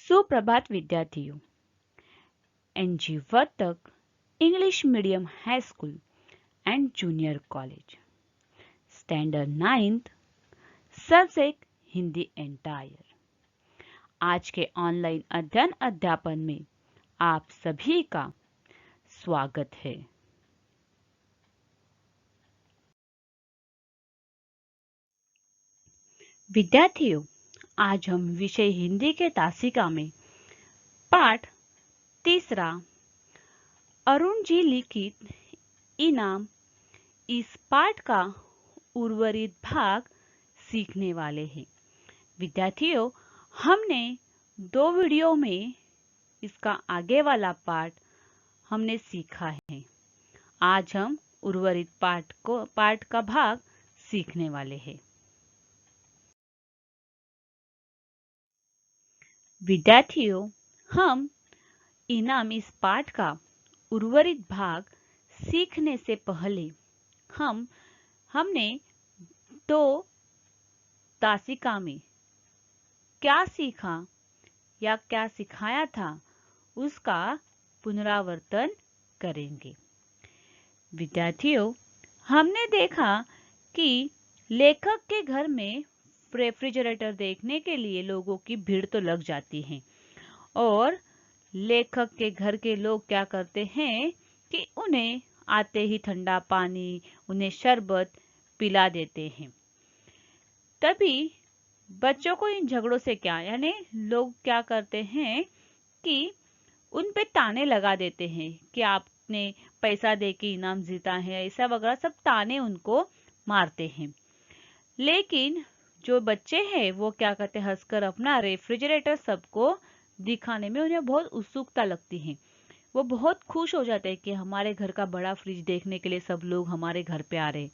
सुप्रभात विद्यार्थियों। N G Vartak English medium high school and junior college standard 9th subject Hindi entire. आज के ऑनलाइन अध्ययन अध्यापन में आप सभी का स्वागत है। विद्यार्थियों, आज हम विषय हिंदी के तासिका में पाठ 3 अरुण जी लिखित इनाम इस पाठ का उर्वरित भाग सीखने वाले हैं। विद्यार्थियों, हमने 2 वीडियो में इसका आगे वाला पाठ हमने सीखा है। आज हम उर्वरित पाठ का भाग सीखने वाले हैं। विद्यार्थियों, हम इनाम इस पाठ का उर्वरित भाग सीखने से पहले हमने 2 तासिका में क्या सीखा या क्या सिखाया था उसका पुनरावर्तन करेंगे। विद्यार्थियों, हमने देखा कि लेखक के घर में रेफ्रिजरेटर देखने के लिए लोगों की भीड़ तो लग जाती है और लेखक के घर के लोग क्या करते हैं कि उन्हें आते ही ठंडा पानी, उन्हें शरबत पिला देते हैं। तभी बच्चों को इन झगड़ों से क्या यानी लोग क्या करते हैं कि उन पे ताने लगा देते हैं कि आपने पैसा दे के इनाम जीता है, ऐसा वगैरह सब ताने उनको मारते हैं। लेकिन जो बच्चे हैं वो क्या करते हैं, हंसकर अपना रेफ्रिजरेटर सबको दिखाने में उन्हें बहुत उत्सुकता लगती है। वो बहुत खुश हो जाते हैं कि हमारे घर का बड़ा फ्रिज देखने के लिए सब लोग हमारे घर पे आ रहे हैं।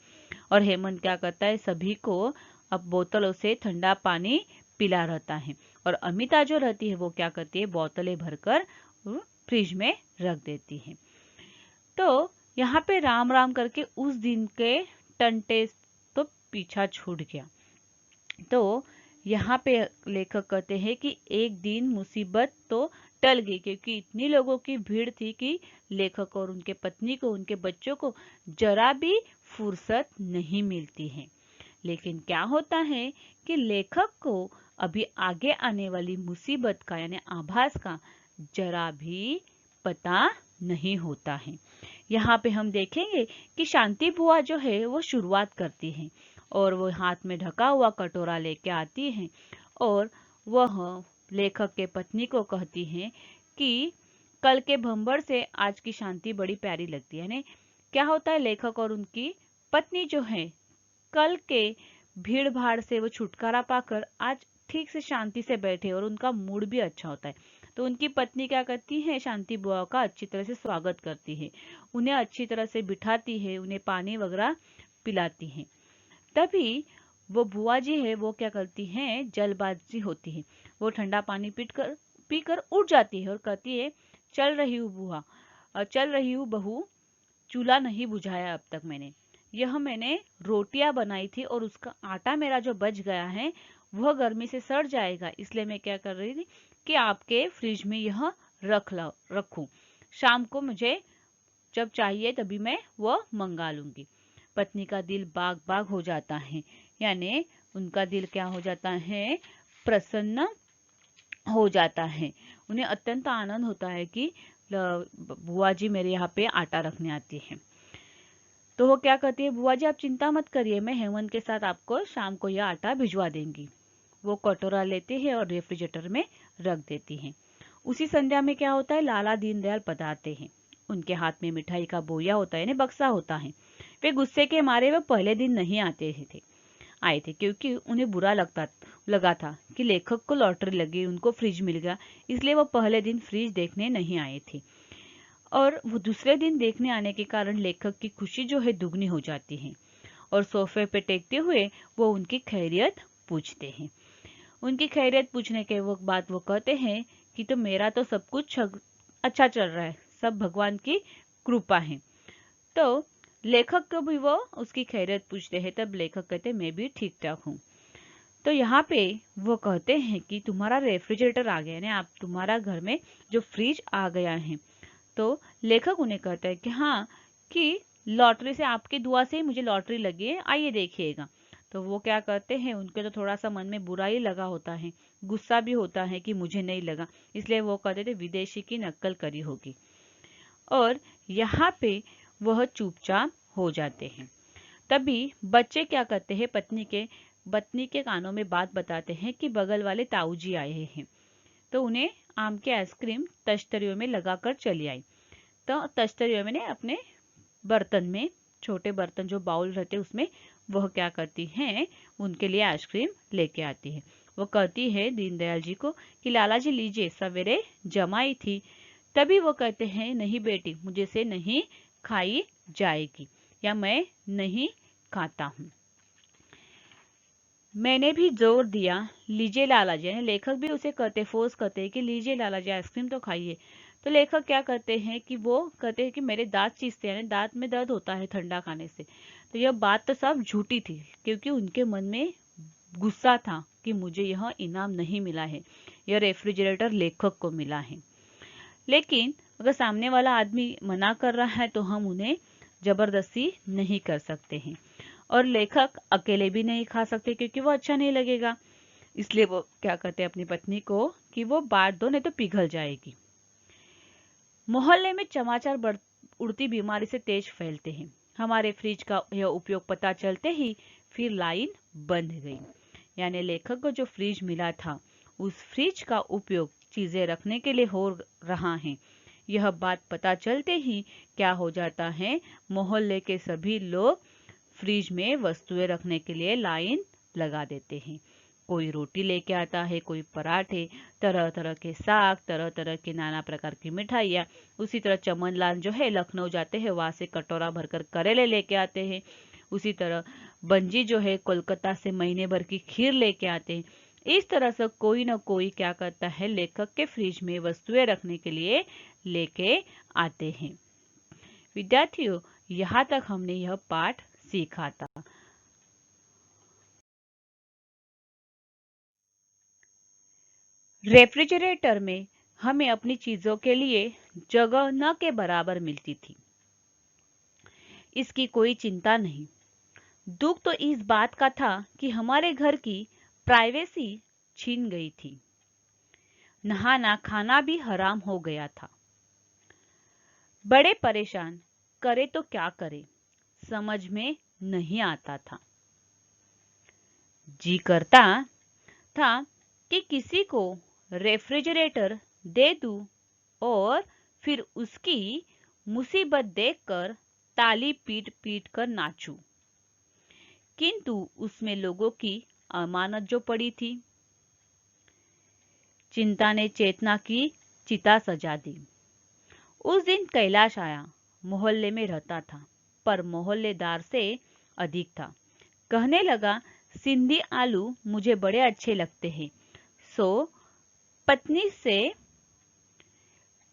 और हेमंत क्या करता है, सभी को अब बोतलों से ठंडा पानी पिला रहता है और अमिता जो रहती है वो क्या करती है, बोतलें भरकर फ्रिज में रख देती है। तो यहाँ पे राम राम करके उस दिन के टंटे तो पीछा छूट गया। तो यहाँ पे लेखक कहते हैं कि एक दिन मुसीबत तो टल गई, क्योंकि इतनी लोगों की भीड़ थी कि लेखक और उनके पत्नी को, उनके बच्चों को जरा भी फुर्सत नहीं मिलती है। लेकिन क्या होता है कि लेखक को अभी आगे आने वाली मुसीबत का यानी आभास का जरा भी पता नहीं होता है। यहाँ पे हम देखेंगे कि शांति बुआ जो है वो शुरुआत करती है और वो हाथ में ढका हुआ कटोरा लेके आती है और वह लेखक के पत्नी को कहती है कि कल के भंवर से आज की शांति बड़ी प्यारी लगती है। क्या होता है, लेखक और उनकी पत्नी जो है कल के भीड़ भाड़ से वो छुटकारा पाकर आज ठीक से शांति से बैठे और उनका मूड भी अच्छा होता है। तो उनकी पत्नी क्या करती है, शांति बुआ का अच्छी तरह से स्वागत करती है, उन्हें अच्छी तरह से बिठाती है, उन्हें पानी वगैरह पिलाती है। तभी वो बुआ जी है वो क्या करती हैं, जल्दबाजी होती है, वो ठंडा पानी पीकर उठ जाती है और कहती है, चल रही हूँ बुआ, चल रही हूँ बहू, चूल्हा नहीं बुझाया अब तक मैंने रोटियां बनाई थी और उसका आटा मेरा जो बच गया है वह गर्मी से सड़ जाएगा, इसलिए मैं क्या कर रही थी कि आपके फ्रिज में यह रखूं, शाम को मुझे जब चाहिए तभी मैं वह मंगा लूंगी। पत्नी का दिल बाग बाग हो जाता है, यानी उनका दिल क्या हो जाता है, प्रसन्न हो जाता है। उन्हें अत्यंत आनंद होता है कि बुआ जी मेरे यहाँ पे आटा रखने आती है। तो वो क्या कहती है, बुआ जी आप चिंता मत करिए, मैं हेमंत के साथ आपको शाम को यह आटा भिजवा देंगी। वो कटोरा लेती है और रेफ्रिजरेटर में रख देती है। उसी संध्या में क्या होता है, लाला दीनदयाल पधारते हैं। उनके हाथ में मिठाई का बोया होता है, यानी बक्सा होता है। वे गुस्से के मारे वो पहले दिन नहीं आए थे क्योंकि उन्हें बुरा लगा था कि लेखक को लॉटरी लगी, उनको फ्रिज मिल गया, इसलिए वो पहले दिन फ्रिज देखने नहीं आए थे। और वो दूसरे दिन देखने आने के कारण लेखक की खुशी जो है दुगनी हो जाती है और सोफे पे टेकते हुए वो उनकी खैरियत पूछते हैं। उनकी खैरियत पूछने के बाद वो कहते हैं कि तो मेरा तो सब कुछ अच्छा चल रहा है, सब भगवान की कृपा है। तो लेखक को भी वो उसकी खैरियत पूछते हैं, तब लेखक कहते मैं भी ठीक ठाक हूँ। तो यहाँ पे वो कहते हैं कि तुम्हारा रेफ्रिजरेटर आ गया, यानी आप तुम्हारा घर में जो फ्रिज आ गया है। तो लेखक उन्हें कहता है कि हाँ, कि लॉटरी से, आपकी दुआ से ही मुझे लॉटरी लगी है, आइए देखिएगा। तो वो क्या करते हैं, उनके तो थोड़ा सा मन में बुरा ही लगा होता है, गुस्सा भी होता है कि मुझे नहीं लगा, इसलिए वो कहते थे विदेशी की नक्ल करी होगी। और यहाँ पे वह चुपचाप हो जाते हैं। तभी बच्चे क्या करते हैं, पत्नी के कानों में बात बताते हैं कि बगल वाले ताऊ जी आए हैं। तो उन्हें आम के आइसक्रीम तश्तरियों में लगाकर चली आई। तो तश्तरियों में अपने बर्तन में, छोटे बर्तन जो बाउल रहते उसमें वह क्या करती हैं, उनके लिए आइसक्रीम लेके आती है। वो कहती है दीनदयाल जी को कि लाला जी लीजिए, सवेरे जमाई थी। तभी वो कहते हैं नहीं बेटी, मुझे से नहीं खाई जाएगी, या मैं नहीं खाता हूँ। मैंने भी जोर दिया, लीजिए लाला जी, यानी लेखक भी उसे कहते, फोर्स करते हैं कि लीजिए लाला जी आइसक्रीम तो खाइए। तो लेखक क्या करते हैं कि वो कहते हैं कि मेरे दांत चीसते हैं, यानी दांत में दर्द होता है ठंडा खाने से। तो यह बात तो सब झूठी थी, क्योंकि उनके मन में गुस्सा था कि मुझे यह इनाम नहीं मिला है, यह रेफ्रिजरेटर लेखक को मिला है। लेकिन अगर सामने वाला आदमी मना कर रहा है तो हम उन्हें जबरदस्ती नहीं कर सकते हैं, और लेखक अकेले भी नहीं खा सकते क्योंकि वो अच्छा नहीं लगेगा। इसलिए वो क्या कहते हैं अपनी पत्नी को कि वो बांट दो, नहीं तो पिघल जाएगी। मोहल्ले में समाचार उड़ती बीमारी से तेज फैलते हैं। हमारे फ्रिज का यह उपयोग पता चलते ही फिर लाइन बंध गई। यानी लेखक को जो फ्रिज मिला था, उस फ्रिज का उपयोग चीजें रखने के लिए हो रहा है, यह बात पता चलते ही क्या हो जाता है, मोहल्ले के सभी लोग फ्रिज में वस्तुएं रखने के लिए लाइन लगा देते हैं। कोई रोटी लेके आता है, कोई पराठे, तरह तरह के साग, तरह तरह के नाना प्रकार की मिठाइयाँ। उसी तरह चमन लाल जो है लखनऊ जाते हैं, वहां से कटोरा भरकर करेले लेके आते हैं। उसी तरह बंजी जो है कोलकाता से महीने भर की खीर लेके आते हैं। इस तरह से कोई ना कोई क्या करता है, लेखक के फ्रिज में वस्तुएं रखने के लिए लेके आते हैं। विद्यार्थियों, यहाँ तक हमने यह पाठ सीखा था। रेफ्रिजरेटर में हमें अपनी चीजों के लिए जगह न के बराबर मिलती थी, इसकी कोई चिंता नहीं। दुख तो इस बात का था कि हमारे घर की प्राइवेसी छीन गई थी। नहाना खाना भी हराम हो गया था। बड़े परेशान, करे तो क्या करे, समझ में नहीं आता था। जी करता था कि किसी को रेफ्रिजरेटर दे दूं और फिर उसकी मुसीबत देखकर ताली पीट पीट कर नाचूं। किंतु उसमें लोगों की अमानत जो पड़ी थी। चिंता ने चेतना की चिता सजा दी। उस दिन कैलाश आया, मोहल्ले में रहता था, पर मोहल्लेदार से अधिक था। कहने लगा, सिंधी आलू मुझे बड़े अच्छे लगते हैं, सो पत्नी से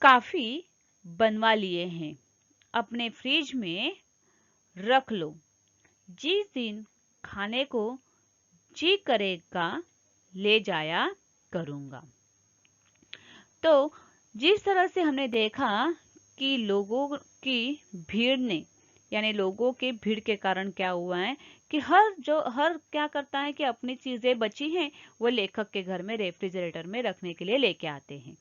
काफी बनवा लिए हैं, अपने फ्रिज में रख लो, जिस दिन खाने को जी करेगा ले जाया करूंगा। तो जिस तरह से हमने देखा कि लोगों की भीड़ ने, यानी लोगों के भीड़ के कारण क्या हुआ है कि हर क्या करता है कि अपनी चीजें बची हैं वो लेखक के घर में रेफ्रिजरेटर में रखने के लिए लेके आते हैं।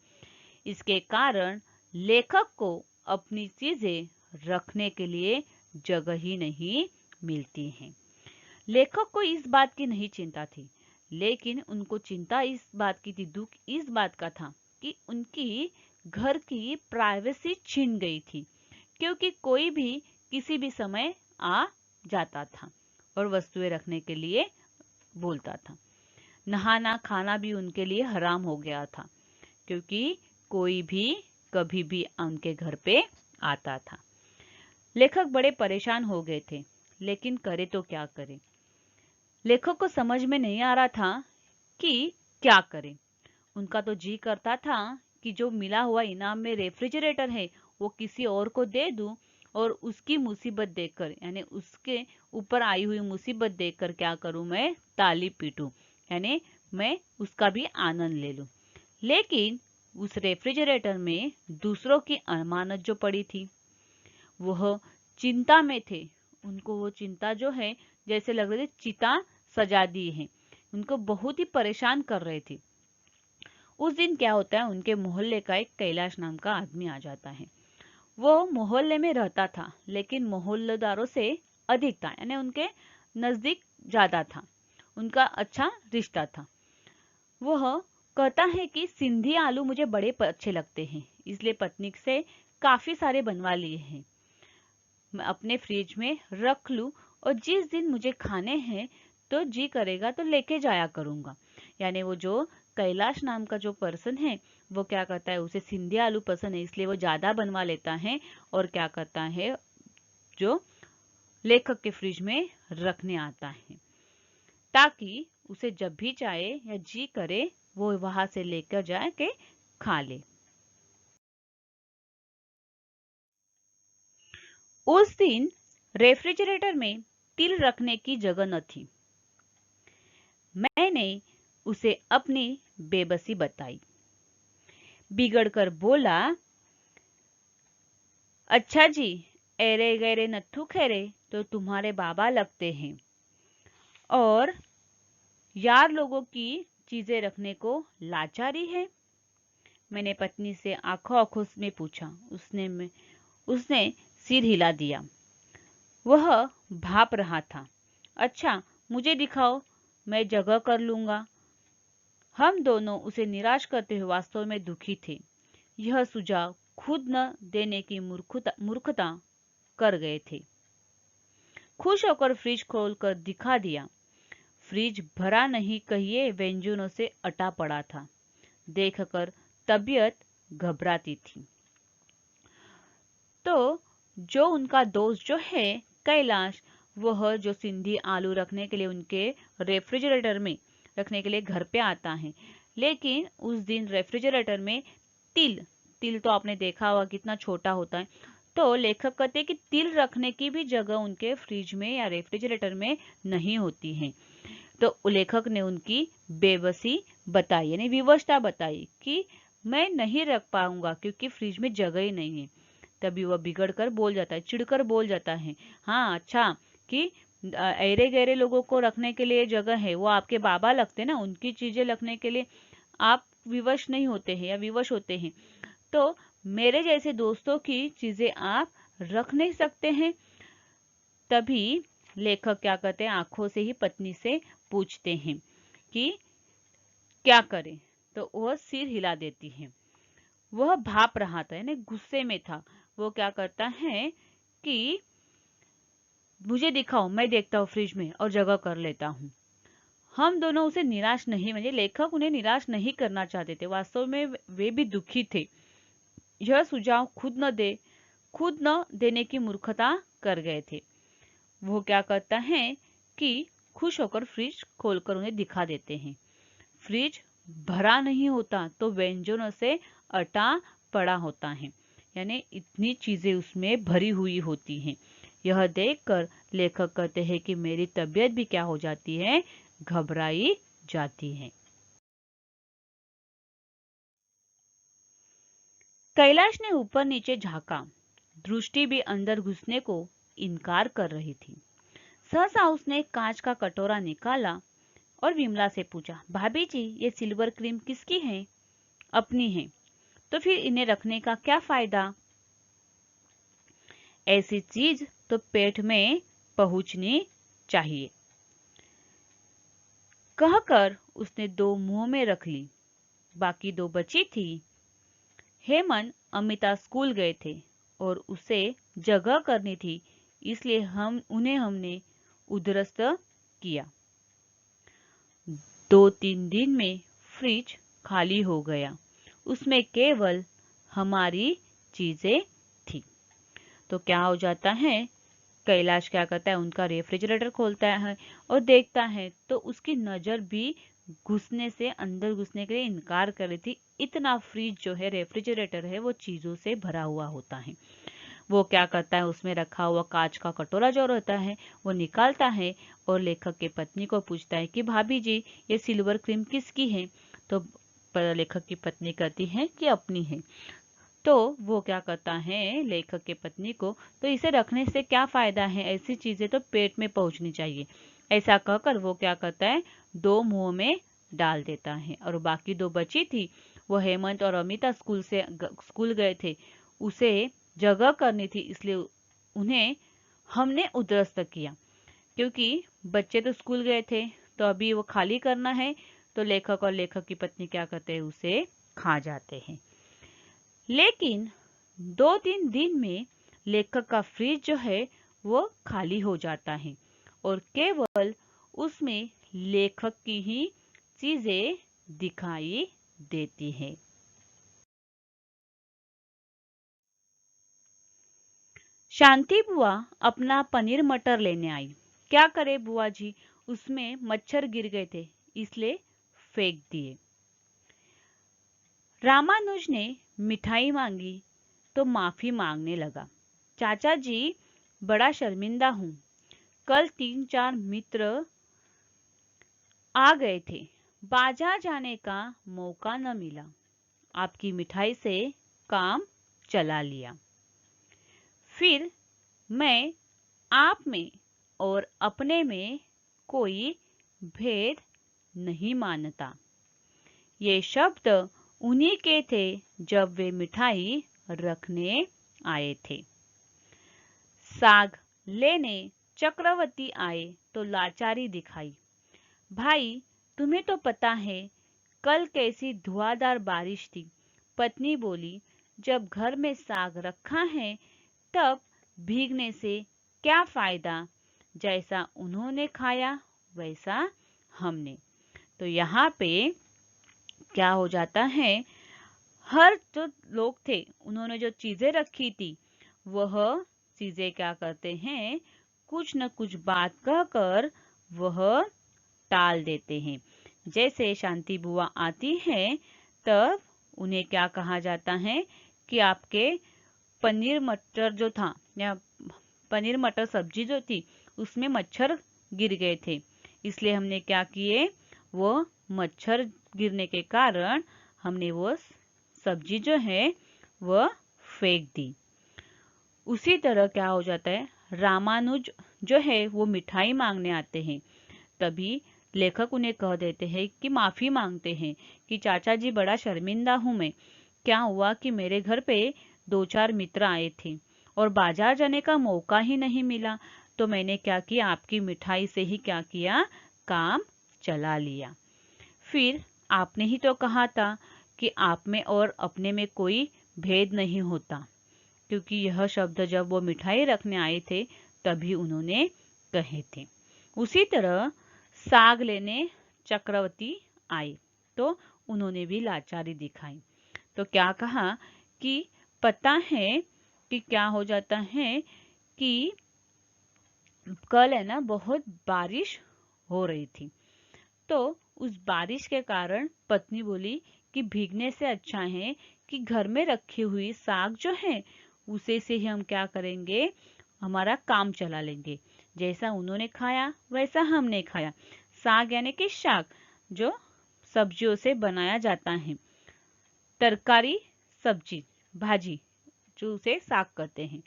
इसके कारण लेखक को अपनी चीजें रखने के लिए जगह ही नहीं मिलती है। लेखक को इस बात की नहीं चिंता थी, लेकिन उनको चिंता इस बात की थी, दुख इस बात का था कि उनकी घर की प्राइवेसी छीन गई थी, क्योंकि कोई भी किसी भी समय आ जाता था और वस्तुएं रखने के लिए बोलता था। नहाना खाना भी उनके लिए हराम हो गया था, क्योंकि कोई भी कभी भी उनके घर पे आता था। लेखक बड़े परेशान हो गए थे, लेकिन करे तो क्या करे। लेखक को समझ में नहीं आ रहा था कि क्या करे। उनका तो जी करता था कि जो मिला हुआ इनाम में रेफ्रिजरेटर है वो किसी और को दे दूं, और उसकी मुसीबत देखकर, यानी उसके ऊपर आई हुई मुसीबत देखकर क्या करूं, मैं ताली पीटूं, यानी मैं उसका भी आनंद ले लूं। लेकिन उस रेफ्रिजरेटर में दूसरों की अमानत जो पड़ी थी, वह चिंता में थे। उनको वो चिंता जो है जैसे लग रही थी चिता सजा दी है, उनको बहुत ही परेशान कर रहे थे। उस दिन क्या होता है, उनके मोहल्ले का एक कैलाश नाम का आदमी आ जाता है। वो मोहल्ले में रहता था लेकिन मोहल्लेदारों से अधिक था, यानी उनके नजदीक ज्यादा था, उनका अच्छा रिश्ता था। वह कहता है कि सिंधी आलू मुझे बड़े अच्छे लगते हैं, इसलिए पत्नी से काफी सारे बनवा लिए हैं। मैं अपने फ्रिज में रख लूं और जिस दिन मुझे खाने हैं तो जी करेगा तो लेके जाया करूंगा। यानी वो जो कैलाश नाम का जो पर्सन है, वो क्या करता है, उसे सिंधी आलू पसंद है इसलिए वो ज्यादा बनवा लेता है और क्या करता है, जो लेखक के फ्रिज में रखने आता है ताकि उसे जब भी चाहे या जी करे वो वहां से लेकर जाए के खा ले। उस दिन रेफ्रिजरेटर में तिल रखने की जगह न थी। मैंने उसे अपनी बेबसी बताई। बिगड़कर बोला, अच्छा जी, एरे गैरे नत्थु खेरे तो तुम्हारे बाबा लगते हैं और यार लोगों की चीजें रखने को लाचारी है। मैंने पत्नी से आंखों आंखों में पूछा। उसने सिर हिला दिया। वह भाप रहा था। अच्छा, मुझे दिखाओ, मैं जगह कर लूंगा। हम दोनों उसे निराश करते हुए वास्तव में दुखी थे। यह सुझाव खुद न देने की मूर्खता कर गए थे। खुश होकर फ्रिज खोलकर दिखा दिया। फ्रिज भरा नहीं कहिए व्यंजनों से अटा पड़ा था। देखकर तबीयत घबराती थी। तो जो उनका दोस्त जो है कैलाश, वह जो सिंधी आलू रखने के लिए उनके रेफ्रिजरेटर में रखने के लिए घर पे आता है, लेकिन उस दिन रेफ्रिजरेटर में तिल तिल तो आपने देखा होगा कितना छोटा होता है। तो लेखक कहते हैं कि तिल रखने की भी जगह उनके फ्रिज में या रेफ्रिजरेटर में नहीं होती है। तो लेखक ने उनकी बेबसी बताई, यानी विवशता बताई कि मैं नहीं रख पाऊंगा क्योंकि फ्रिज में जगह ही नहीं है। तभी वह बिगड़ कर बोल जाता है, चिढ़कर बोल जाता है, हाँ अच्छा, कि ऐरे गहरे लोगों को रखने के लिए जगह है, वो आपके बाबा लगते हैं ना, उनकी चीजें रखने के लिए आप विवश नहीं होते हैं या विवश होते हैं, तो मेरे जैसे दोस्तों की चीजें आप रख नहीं सकते हैं। तभी लेखक क्या करते हैं, आंखों से ही पत्नी से पूछते हैं कि क्या करें, तो वह सिर हिला देती है। वह भाप रहा था, यानी गुस्से में था। वो क्या करता है कि मुझे दिखाओ, मैं देखता हूँ फ्रिज में और जगह कर लेता हूँ। हम दोनों उसे निराश नहीं, म्हणजे लेखक उन्हें निराश नहीं करना चाहते थे, वास्तव में वे भी दुखी थे। यह सुझाव खुद न देने की मूर्खता कर गए थे। वो क्या करता है कि खुश होकर फ्रिज खोलकर उन्हें दिखा देते हैं। फ्रिज भरा नहीं होता तो व्यंजनों से अटा पड़ा होता है, यानी इतनी चीजें उसमें भरी हुई होती हैं। यह देखकर लेखक कहते हैं कि मेरी तबीयत भी क्या हो जाती है, घबराई जाती है। कैलाश ने ऊपर नीचे झांका। दृष्टि भी अंदर घुसने को इनकार कर रही थी। सहसा उसने कांच का कटोरा निकाला और विमला से पूछा, भाभी जी, ये सिल्वर क्रीम किसकी है? अपनी है। तो फिर इन्हें रखने का क्या फायदा? ऐसी चीज तो पेट में पहुंचनी चाहिए। कहकर उसने दो मुंह में रख ली। बाकी दो बची थी। हेमंत अमिता स्कूल गए थे और उसे जगह करनी थी, इसलिए हमने उधरस्त किया। 2-3 दिन में फ्रिज खाली हो गया। उसमें केवल हमारी चीजें थी। तो क्या हो जाता है, कैलाश क्या करता है, उनका रेफ्रिजरेटर खोलता है और देखता है तो उसकी नजर भी घुसने से अंदर घुसने के लिए इनकार कर रही थी। इतना फ्रिज जो है, रेफ्रिजरेटर है, वो चीजों से भरा हुआ होता है। वो क्या करता है, उसमें रखा हुआ कांच का कटोरा जो रहता है वो निकालता है और लेखक के पत्नी को पूछता है कि भाभी जी, ये सिल्वर क्रीम किसकी है? तो लेखक की पत्नी कहती है कि अपनी है। तो वो क्या करता है लेखक के पत्नी को, तो इसे रखने से क्या फायदा है, ऐसी चीजें तो पेट में पहुंचनी चाहिए। ऐसा कहकर वो क्या करता है, दो मुंह में डाल देता है। और बाकी दो बची थी, वो हेमंत और अमिता स्कूल गए थे, उसे जगह करनी थी, इसलिए उन्हें हमने उद्ध्वस्त किया। क्योंकि बच्चे तो स्कूल गए थे, तो अभी वो खाली करना है, तो लेखक और लेखक की पत्नी क्या करते हैं, उसे खा जाते हैं। लेकिन 2-3 दिन में लेखक का फ्रिज जो है वो खाली हो जाता है और केवल उसमें लेखक की ही चीजें दिखाई देती हैं। शांति बुआ अपना पनीर मटर लेने आई। क्या करे बुआ जी, उसमें मच्छर गिर गए थे, इसलिए फेंक दिए। रामानुज ने मिठाई मांगी तो माफी मांगने लगा। चाचा जी, बड़ा शर्मिंदा हूं, कल 3-4 मित्र आ गए थे, बाजार जाने का मौका न मिला, आपकी मिठाई से काम चला लिया। फिर मैं आप में और अपने में कोई भेद नहीं मानता। ये शब्द उन्हीं के थे जब वे मिठाई रखने आए थे। साग लेने चक्रवर्ती आए तो लाचारी दिखाई। भाई, तुम्हें तो पता है कल कैसी धुआंधार बारिश थी। पत्नी बोली, जब घर में साग रखा है तब भीगने से क्या फायदा, जैसा उन्होंने खाया वैसा हमने। तो यहाँ पे क्या हो जाता है, हर जो लोग थे उन्होंने जो चीजें रखी थी वह चीजें क्या करते हैं, कुछ न कुछ बात कहकर वह टाल देते हैं। जैसे शांति बुआ आती है तब उन्हें क्या कहा जाता है कि आपके पनीर मटर जो था या पनीर मटर सब्जी जो थी उसमें मच्छर गिर गए थे, इसलिए हमने क्या किए, वो मच्छर गिरने के कारण हमने वो सब्जी जो है वह फेंक दी। उसी तरह क्या हो जाता है, रामानुज जो है वो मिठाई मांगने आते हैं, तभी लेखक उन्हें कह देते हैं कि माफी मांगते हैं कि चाचा जी, बड़ा शर्मिंदा हूं मैं। क्या हुआ कि मेरे घर पे 2-4 मित्र आए थे और बाजार जाने का मौका ही नहीं मिला, तो मैंने क्या किया, आपकी मिठाई से ही क्या किया, काम चला लिया। फिर आपने ही तो कहा था कि आप में और अपने में कोई भेद नहीं होता, क्योंकि यह शब्द जब वो मिठाई रखने आए थे तभी उन्होंने कहे थे। उसी तरह साग लेने चक्रवर्ती आए तो उन्होंने भी लाचारी दिखाई। तो क्या कहा कि पता है कि क्या हो जाता है कि कल है ना बहुत बारिश हो रही थी, तो उस बारिश के कारण पत्नी बोली कि भीगने से अच्छा है कि घर में रखी हुई साग जो है उसे से ही हम क्या करेंगे, हमारा काम चला लेंगे। जैसा उन्होंने खाया वैसा हमने खाया। साग यानी कि शाक, जो सब्जियों से बनाया जाता है, तरकारी, सब्जी, भाजी, जो उसे साग कहते हैं।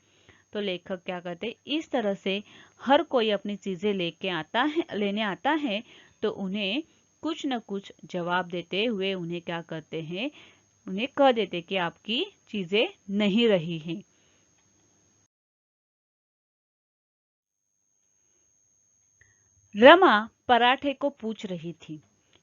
तो लेखक क्या कहते हैं, इस तरह से हर कोई अपनी चीजें लेने आता है तो उन्हें कुछ न कुछ जवाब देते हुए उन्हें क्या करते हैं, उन्हें कह देते कि आपकी चीजें नहीं रही हैं। रमा पराठे को पूछ रही थी,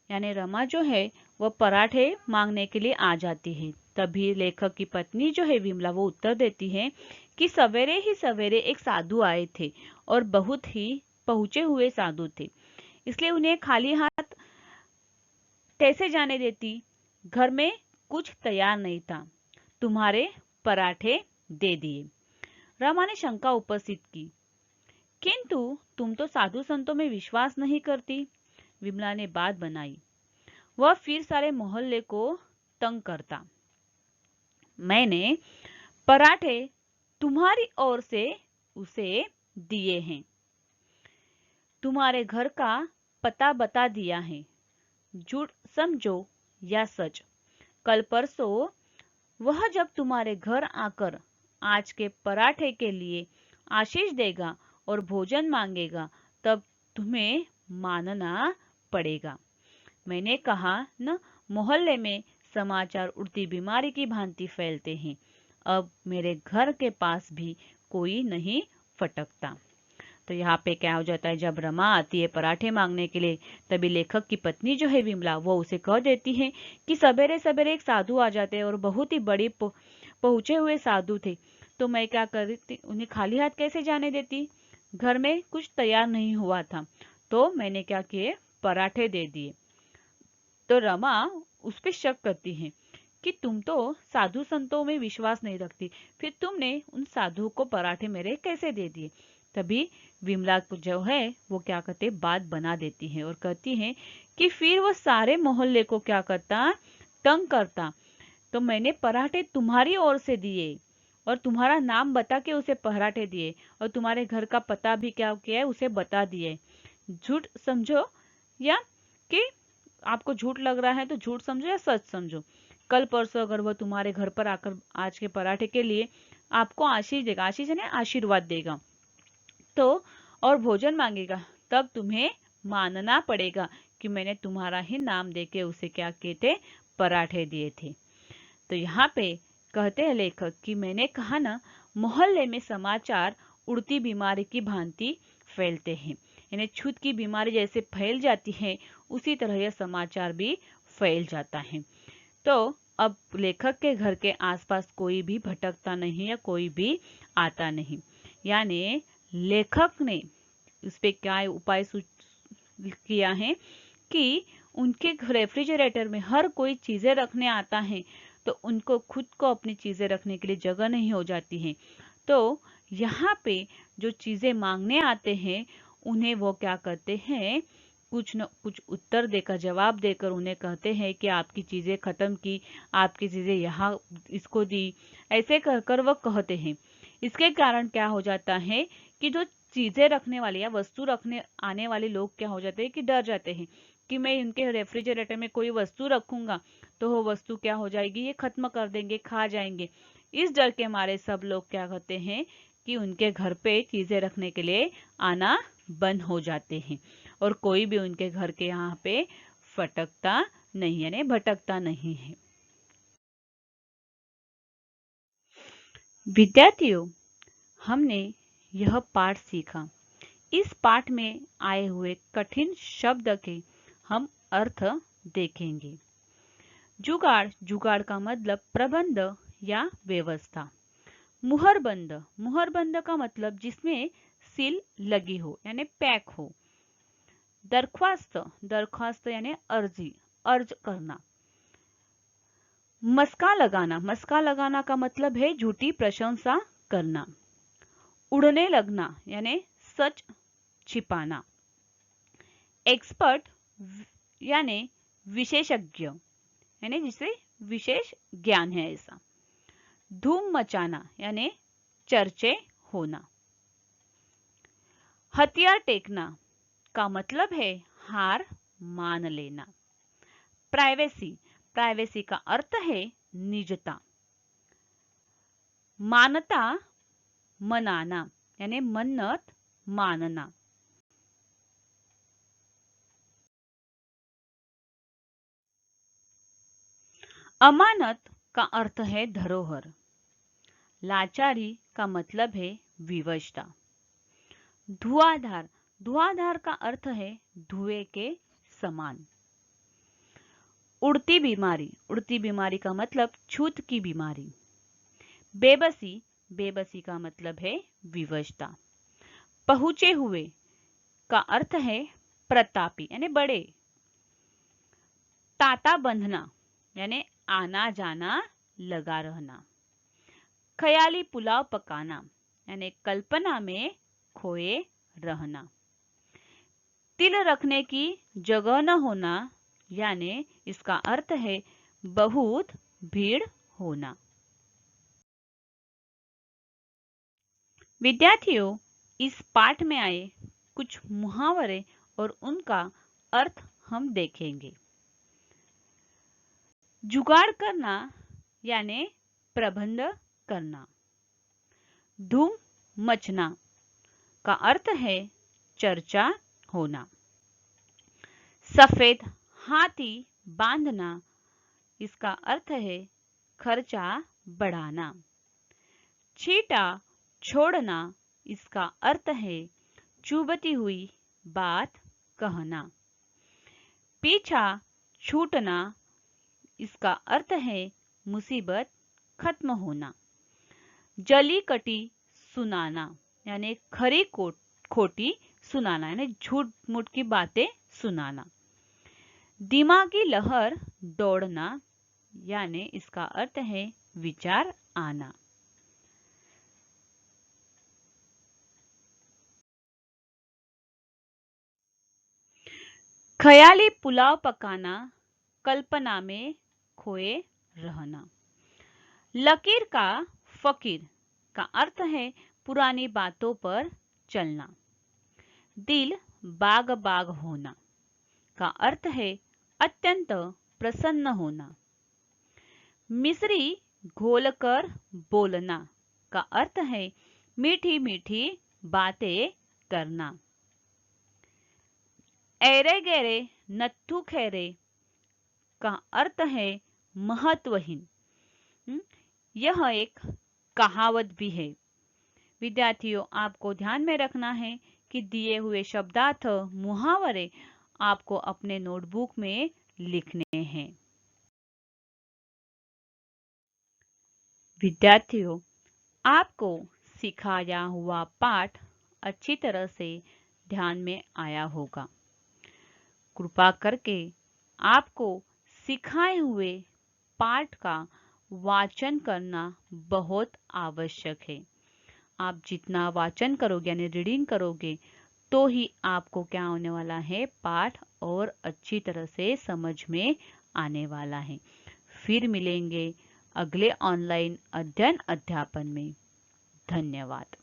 यानी रमा जो है वह पराठे मांगने के लिए आ जाती है। तभी लेखक की पत्नी जो है विमला, वो उत्तर देती है कि सवेरे ही सवेरे एक साधु आए थे और बहुत ही पहुंचे हुए साधु थे, इसलिए उन्हें खाली हाथ कैसे जाने देती, घर में कुछ तैयार नहीं था, तुम्हारे पराठे दे दिए। रमा ने शंका उपस्थित की, किंतु तुम तो साधु संतों में विश्वास नहीं करती। विमला ने बात बनाई, वह फिर सारे मोहल्ले को तंग करता। मैंने पराठे तुम्हारी ओर से उसे दिए हैं। तुम्हारे घर का पता बता दिया है। झूठ समझो या सच। कल परसों वह जब तुम्हारे घर आकर आज के पराठे के लिए आशीष देगा और भोजन मांगेगा, तब तुम्हें मानना पड़ेगा। मैंने कहा न, मोहल्ले में समाचार उड़ती बीमारी की भांति फैलते हैं। अब मेरे घर के पास भी कोई नहीं फटकता। तो यहाँ पे क्या हो जाता है, जब रमा आती है पराठे मांगने के लिए, तभी लेखक की पत्नी जो है विमला, वो उसे कह देती है कि सवेरे सवेरे एक साधु आ जाते हैं और बहुत ही बड़े पहुंचे हुए साधु थे, तो मैं क्या करती, उन्हें खाली हाथ कैसे जाने देती। घर में कुछ तैयार नहीं हुआ था, तो मैंने क्या किए, पराठे दे दिए। तो रमा उस पर शक करती है कि तुम तो साधु संतों में विश्वास नहीं रखती, फिर तुमने उन साधुओं को पराठे मेरे कैसे दे दिए। तभी विमला को जो है वो क्या करते, बात बना देती है और कहती है कि फिर वो सारे मोहल्ले को क्या करता, तंग करता। तो मैंने पराठे तुम्हारी ओर से दिए और तुम्हारा नाम बता के उसे पराठे दिए और तुम्हारे घर का पता भी क्या किया है उसे बता दिए। झूठ समझो या कि आपको झूठ लग रहा है तो झूठ समझो या सच समझो। कल परसों अगर वह तुम्हारे घर पर आकर आज के पराठे के लिए आपको आशीष देगा, आशीष यानी आशीर्वाद देगा, तो और भोजन मांगेगा, तब तुम्हें मानना पड़ेगा कि मैंने तुम्हारा ही नाम देके उसे क्या किए थे, पराठे दिए थे। तो यहाँ पे कहते हैं लेखक कि मैंने कहा ना, मोहल्ले में समाचार उड़ती बीमारी की भांति फैलते हैं। यानी छूत की बीमारी जैसे फैल जाती है, उसी तरह यह समाचार भी फैल जाता है। तो अब लेखक के घर के आसपास कोई भी भटकता नहीं है, कोई भी आता नहीं। यानी लेखक ने उस पे क्या उपाय किया है कि उनके रेफ्रिजरेटर में हर कोई चीजें रखने आता है, तो उनको खुद को अपनी चीजें रखने के लिए जगह नहीं हो जाती है। तो यहाँ पे जो चीजें मांगने आते हैं, उन्हें वो क्या करते हैं, कुछ न कुछ उत्तर देकर, जवाब देकर उन्हें कहते हैं कि आपकी चीजें खत्म की, आपकी चीजें यहाँ इसको दी, ऐसे कर कर वह कहते हैं। इसके कारण क्या हो जाता है कि जो चीजें रखने वाले या वस्तु रखने आने वाले लोग क्या हो जाते हैं कि डर जाते हैं कि मैं इनके रेफ्रिजरेटर में कोई वस्तु रखूंगा तो वो वस्तु क्या हो जाएगी, ये खत्म कर देंगे, खा जाएंगे। इस डर के मारे सब लोग क्या करते हैं कि उनके घर पे चीजें रखने के लिए आना बंद हो जाते हैं और कोई भी उनके घर के यहाँ पे फटकता नहीं, यानी भटकता नहीं है। विद्यार्थियों, हमने यह पाठ सीखा। इस पाठ में आए हुए कठिन शब्द के हम अर्थ देखेंगे। जुगाड़, जुगाड़ का मतलब प्रबंध या व्यवस्था। मुहरबंद, मुहरबंद का मतलब जिसमें सील लगी हो यानी पैक हो। दरख्वास्त, दरख्वास्त यानी अर्जी, अर्ज करना। मस्का लगाना, मस्का लगाना का मतलब है झूठी प्रशंसा करना। उड़ने लगना यानी सच छिपाना। एक्सपर्ट यानी विशेषज्ञ, यानी जिसे विशेष ज्ञान है ऐसा। धूम मचाना यानी चर्चे होना। हथियार टेकना का मतलब है हार मान लेना। प्राइवेसी, प्राइवेसी का अर्थ है निजता। मानता, मनाना यानी मन्नत मानना। अमानत का अर्थ है धरोहर। लाचारी का मतलब है विवशता। धुआंधार, धुआंधार का अर्थ है धुएं के समान। उड़ती बीमारी, उड़ती बीमारी का मतलब छूत की बीमारी। बेबसी, बेबसी का मतलब है विवशता। पहुंचे हुए का अर्थ है प्रतापी यानी बड़े। ताता बंधना यानी आना जाना लगा रहना। ख्याली पुलाव पकाना यानी कल्पना में खोए रहना। तिल रखने की जगह न होना यानी इसका अर्थ है बहुत भीड़ होना। विद्यार्थियों, इस पाठ में आए कुछ मुहावरे और उनका अर्थ हम देखेंगे। जुगाड़ करना यानी प्रबंध करना। धूम मचना का अर्थ है चर्चा होना। सफेद हाथी बांधना, इसका अर्थ है खर्चा बढ़ाना। छींटा छोड़ना, इसका अर्थ है चुभती हुई बात कहना। पीछा छूटना, इसका अर्थ है मुसीबत खत्म होना। जली कटी सुनाना यानी खरी खोटी सुनाना यानी झूठ मूठ की बातें सुनाना। दिमागी लहर दौड़ना यानी इसका अर्थ है विचार आना। ख्याली पुलाव पकाना, कल्पना में खोए रहना। लकीर का फकीर का अर्थ है पुरानी बातों पर चलना। दिल बाग बाग होना का अर्थ है अत्यंत प्रसन्न होना। मिश्री घोलकर बोलना का अर्थ है मीठी मीठी बातें करना। ऐरे गैरे नत्थु खैरे का अर्थ है महत्वहीन। यह एक कहावत भी है। विद्यार्थियों, आपको ध्यान में रखना है कि दिए हुए शब्दार्थ मुहावरे आपको अपने नोटबुक में लिखने हैं। विद्यार्थियों, आपको सिखाया हुआ पाठ अच्छी तरह से ध्यान में आया होगा। कृपा करके आपको सिखाए हुए पाठ का वाचन करना बहुत आवश्यक है। आप जितना वाचन करोगे यानी रीडिंग करोगे तो ही आपको क्या होने वाला है, पाठ और अच्छी तरह से समझ में आने वाला है। फिर मिलेंगे अगले ऑनलाइन अध्ययन अध्यापन में। धन्यवाद।